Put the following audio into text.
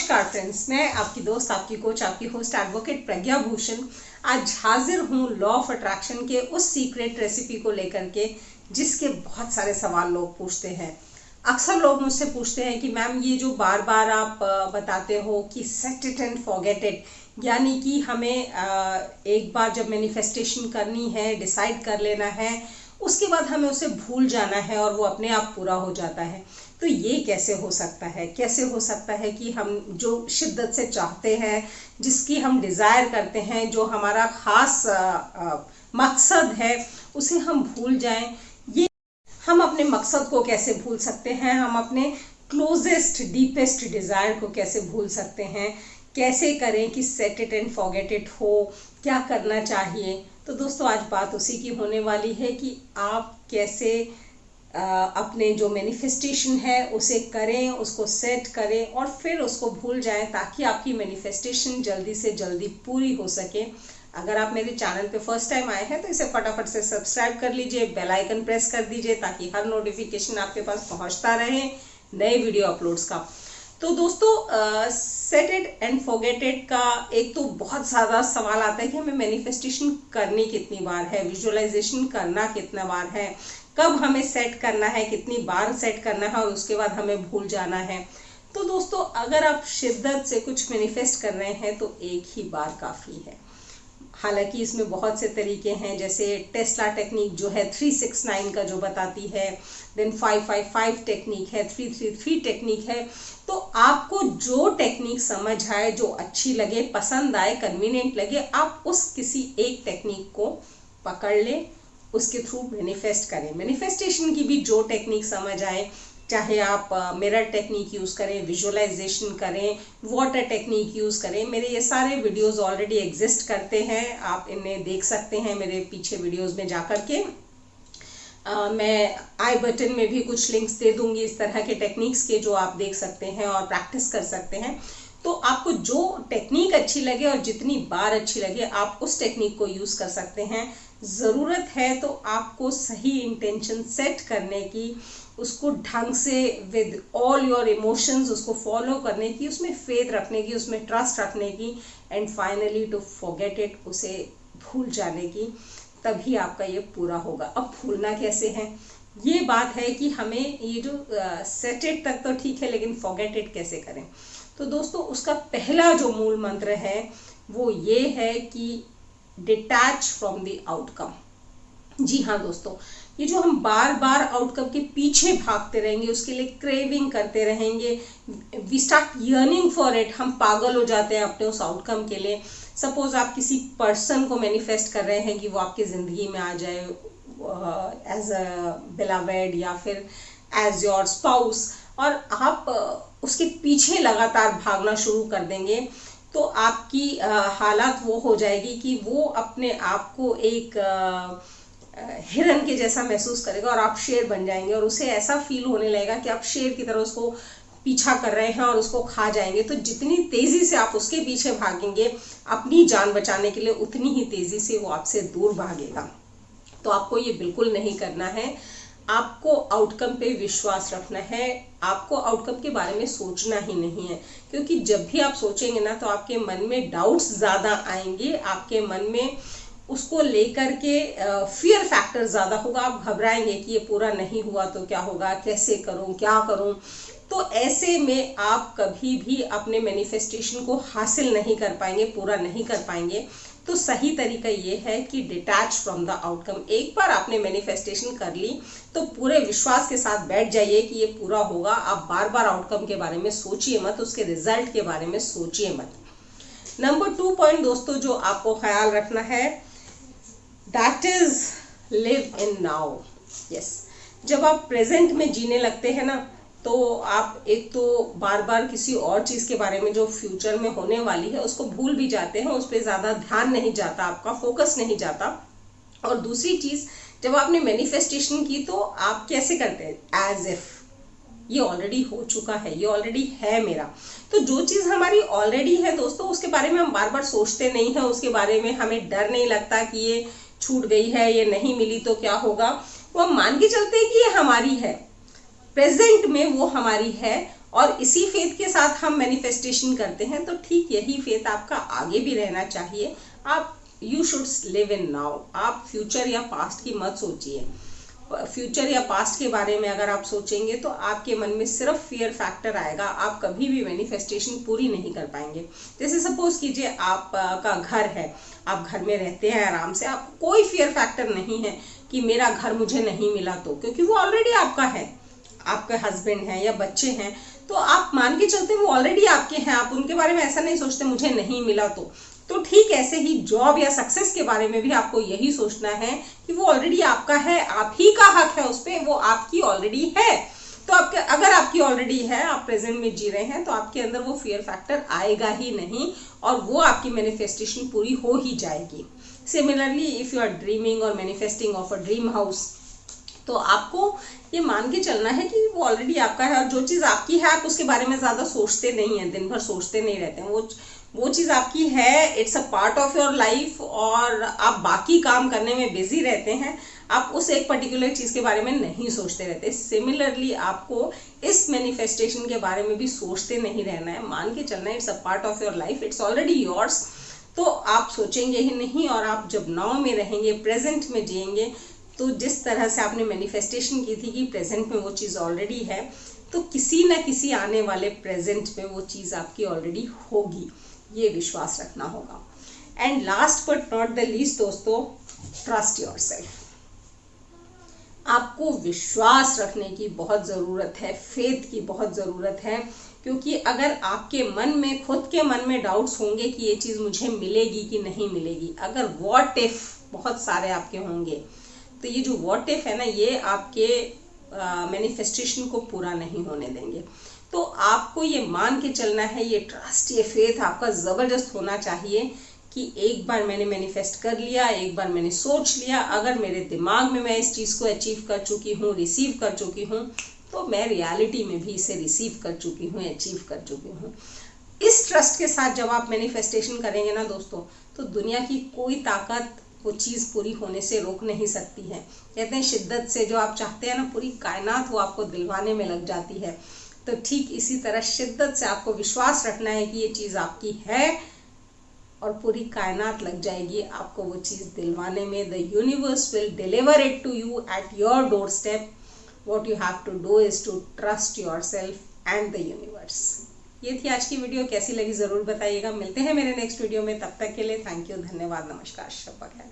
नमस्कार फ्रेंड्स, मैं आपकी दोस्त, आपकी कोच, आपकी होस्ट एडवोकेट प्रज्ञा भूषण आज हाजिर हूँ लॉ ऑफ अट्रैक्शन के उस सीक्रेट रेसिपी को लेकर के जिसके बहुत सारे सवाल लोग पूछते हैं। अक्सर लोग मुझसे पूछते हैं कि मैम ये जो बार बार आप बताते हो कि set it and forget it, यानी कि हमें एक बार जब मैनिफेस्टेशन करनी है, डिसाइड कर लेना है, उसके बाद हमें उसे भूल जाना है और वो अपने आप पूरा हो जाता है। तो ये कैसे हो सकता है? कैसे हो सकता है कि हम जो शिद्दत से चाहते हैं, जिसकी हम डिज़ायर करते हैं, जो हमारा ख़ास मकसद है, उसे हम भूल जाएं? ये हम अपने मकसद को कैसे भूल सकते हैं? हम अपने क्लोजेस्ट डीपेस्ट डिज़ायर को कैसे भूल सकते हैं? कैसे करें कि set it and forget it हो? क्या करना चाहिए? तो दोस्तों, आज बात उसी की होने वाली है कि आप कैसे अपने जो मैनिफेस्टेशन है उसे करें, उसको सेट करें और फिर उसको भूल जाएं, ताकि आपकी मैनिफेस्टेशन जल्दी से जल्दी पूरी हो सके। अगर आप मेरे चैनल पे फर्स्ट टाइम आए हैं तो इसे फटाफट से सब्सक्राइब कर लीजिए, बेल आइकन प्रेस कर दीजिए ताकि हर नोटिफिकेशन आपके पास पहुंचता रहे नए वीडियो अपलोड्स का। तो दोस्तों, set it and forget it का एक तो बहुत ज़्यादा सवाल आता है कि हमें मैनिफेस्टेशन करनी कितनी बार है, विजुअलाइजेशन करना कितना बार है, कब हमें सेट करना है, कितनी बार सेट करना है और उसके बाद हमें भूल जाना है। तो दोस्तों, अगर आप शिद्दत से कुछ मैनिफेस्ट कर रहे हैं तो एक ही बार काफ़ी है। हालांकि इसमें बहुत से तरीके हैं, जैसे टेस्ला टेक्निक जो है 369 का जो बताती है, देन 555 टेक्निक है, 333 टेक्निक है। तो आपको जो टेक्निक समझ आए, जो अच्छी लगे, पसंद आए, कन्वीनियंट लगे, आप उस किसी एक टेक्निक को पकड़ लें, उसके थ्रू मैनिफेस्ट करें। मैनिफेस्टेशन की भी जो टेक्निक समझ आए, चाहे आप मिरर टेक्निक यूज़ करें, विजुअलाइजेशन करें, वाटर टेक्निक यूज़ करें, मेरे ये सारे वीडियोस ऑलरेडी एग्जिस्ट करते हैं, आप इन्हें देख सकते हैं मेरे पीछे वीडियोस में जाकर के। मैं आई बटन में भी कुछ लिंक्स दे दूंगी इस तरह के टेक्निक्स के, जो आप देख सकते हैं और प्रैक्टिस कर सकते हैं। तो आपको जो टेक्निक अच्छी लगे और जितनी बार अच्छी लगे, आप उस टेक्निक को यूज़ कर सकते हैं। ज़रूरत है तो आपको सही इंटेंशन सेट करने की, उसको ढंग से विद ऑल योर इमोशंस उसको फॉलो करने की, उसमें फेथ रखने की, उसमें ट्रस्ट रखने की, and finally to forget it, उसे भूल जाने की। तभी आपका ये पूरा होगा। अब भूलना कैसे है? ये बात है कि हमें ये जो सेट इट तक तो ठीक है, लेकिन फॉरगेट इट कैसे करें? तो दोस्तों, उसका पहला जो मूल मंत्र है वो ये है कि डिटैच फ्रॉम द आउटकम। जी हाँ दोस्तों, ये जो हम बार बार आउटकम के पीछे भागते रहेंगे, उसके लिए क्रेविंग करते रहेंगे, we start yearning for it, हम पागल हो जाते हैं अपने उस आउटकम के लिए। सपोज आप किसी पर्सन को मैनिफेस्ट कर रहे हैं कि वो आपकी ज़िंदगी में आ जाए एज अ बिलवेड या फिर एज योर स्पाउस, और आप उसके पीछे लगातार भागना शुरू कर देंगे, तो आपकी हालत वो हो जाएगी कि वो अपने आप को एक हिरन के जैसा महसूस करेगा और आप शेर बन जाएंगे, और उसे ऐसा फील होने लगेगा कि आप शेर की तरह उसको पीछा कर रहे हैं और उसको खा जाएंगे। तो जितनी तेजी से आप उसके पीछे भागेंगे अपनी जान बचाने के लिए, उतनी ही तेजी से वो आपसे दूर भागेगा। तो आपको ये बिल्कुल नहीं करना है। आपको आउटकम पे विश्वास रखना है, आपको आउटकम के बारे में सोचना ही नहीं है, क्योंकि जब भी आप सोचेंगे ना तो आपके मन में डाउट्स ज़्यादा आएंगे, आपके मन में उसको लेकर के फियर फैक्टर ज़्यादा होगा, आप घबराएंगे कि ये पूरा नहीं हुआ तो क्या होगा, कैसे करूं, क्या करूं। तो ऐसे में आप कभी भी अपने मैनिफेस्टेशन को हासिल नहीं कर पाएंगे, पूरा नहीं कर पाएंगे। तो सही तरीका ये है कि डिटैच फ्रॉम द आउटकम। एक बार आपने मैनिफेस्टेशन कर ली तो पूरे विश्वास के साथ बैठ जाइए कि ये पूरा होगा। आप बार बार आउटकम के बारे में सोचिए मत, उसके रिजल्ट के बारे में सोचिए मत। नंबर 2 पॉइंट दोस्तों जो आपको ख्याल रखना है, that is live in now. Yes, जब आप प्रेजेंट में जीने लगते हैं ना, तो आप एक तो बार बार किसी और चीज़ के बारे में जो फ्यूचर में होने वाली है उसको भूल भी जाते हैं, उस पर ज़्यादा ध्यान नहीं जाता, आपका फोकस नहीं जाता। और दूसरी चीज़, जब आपने मैनिफेस्टेशन की तो आप कैसे करते हैं? एज इफ ये ऑलरेडी हो चुका है, ये ऑलरेडी है मेरा। तो जो चीज़ हमारी ऑलरेडी है दोस्तों, उसके बारे में हम बार बार सोचते नहीं हैं, उसके बारे में हमें डर नहीं लगता कि ये छूट गई है, ये नहीं मिली तो क्या होगा। वो हम मान के चलते हैं कि ये हमारी है, प्रेजेंट में वो हमारी है, और इसी फेथ के साथ हम मैनिफेस्टेशन करते हैं, तो ठीक यही फेथ आपका आगे भी रहना चाहिए। आप you should live in now. आप फ्यूचर या पास्ट की मत सोचिए। फ्यूचर या पास्ट के बारे में अगर आप सोचेंगे तो आपके मन में सिर्फ फियर फैक्टर आएगा, आप कभी भी मैनिफेस्टेशन पूरी नहीं कर पाएंगे। जैसे सपोज कीजिए आपका घर है, आप घर में रहते हैं आराम से, आपको कोई फियर फैक्टर नहीं है कि मेरा घर मुझे नहीं मिला तो, क्योंकि वो ऑलरेडी आपका है। आपके हस्बैंड है या बच्चे हैं तो आप मान के चलते वो ऑलरेडी आपके हैं, आप उनके बारे में ऐसा नहीं सोचते मुझे नहीं मिला तो ठीक ऐसे ही जॉब या सक्सेस के बारे में भी आपको यही सोचना है कि वो ऑलरेडी आपका है, आप ही का हक है उस पर, वो आपकी ऑलरेडी है। तो आपके अगर आपकी ऑलरेडी है, आप प्रेजेंट में जी रहे हैं, तो आपके अंदर वो फियर फैक्टर आएगा ही नहीं और वो आपकी मैनिफेस्टेशन पूरी हो ही जाएगी। Similarly if you are dreaming और manifesting of a dream house, तो आपको ये मान के चलना है कि वो ऑलरेडी आपका है और जो चीज़ आपकी है आप उसके बारे में ज़्यादा सोचते नहीं हैं, दिन भर सोचते नहीं रहते हैं। वो चीज़ आपकी है, it's a part of your life और आप बाकी काम करने में बिजी रहते हैं, आप उस एक पर्टिकुलर चीज़ के बारे में नहीं सोचते रहते। सिमिलरली आपको इस मैनिफेस्टेशन के बारे में भी सोचते नहीं रहना है, मान के चलना है it's a part of your life, it's already yours. तो आप सोचेंगे ही नहीं और आप जब नाउ में रहेंगे, प्रेजेंट में जिएंगे, तो जिस तरह से आपने मैनिफेस्टेशन की थी कि प्रेजेंट में वो चीज़ ऑलरेडी है, तो किसी न किसी आने वाले प्रेजेंट में वो चीज़ आपकी ऑलरेडी होगी, ये विश्वास रखना होगा। And last but not the least दोस्तों, ट्रस्ट योरसेल्फ। आपको विश्वास रखने की बहुत ज़रूरत है, फेथ की बहुत ज़रूरत है, क्योंकि अगर आपके मन में, खुद के मन में डाउट्स होंगे कि ये चीज़ मुझे मिलेगी कि नहीं मिलेगी, अगर व्हाट इफ बहुत सारे आपके होंगे, तो ये जो व्हाट इफ है ना, ये आपके मैनिफेस्टेशन को पूरा नहीं होने देंगे। तो आपको ये मान के चलना है, ये ट्रस्ट, ये फेथ आपका ज़बरदस्त होना चाहिए कि एक बार मैंने मैनिफेस्ट कर लिया, एक बार मैंने सोच लिया, अगर मेरे दिमाग में मैं इस चीज़ को अचीव कर चुकी हूँ, रिसीव कर चुकी हूँ, तो मैं रियलिटी में भी इसे रिसीव कर चुकी हूँ, अचीव कर चुकी हूँ। इस ट्रस्ट के साथ जब आप मैनिफेस्टेशन करेंगे ना दोस्तों, तो दुनिया की कोई ताकत वो चीज़ पूरी होने से रोक नहीं सकती है। कहते हैं शिद्दत से जो आप चाहते हैं ना, पूरी कायनात वो आपको दिलवाने में लग जाती है। तो ठीक इसी तरह शिद्दत से आपको विश्वास रखना है कि ये चीज़ आपकी है और पूरी कायनात लग जाएगी आपको वो चीज़ दिलवाने में। The universe will deliver it to you at your doorstep. What you have to do is to trust yourself and the universe. ये थी आज की वीडियो, कैसी लगी ज़रूर बताइएगा। मिलते हैं मेरे नेक्स्ट वीडियो में, तब तक के लिए थैंक यू, धन्यवाद, नमस्कार, शब्बा खैर।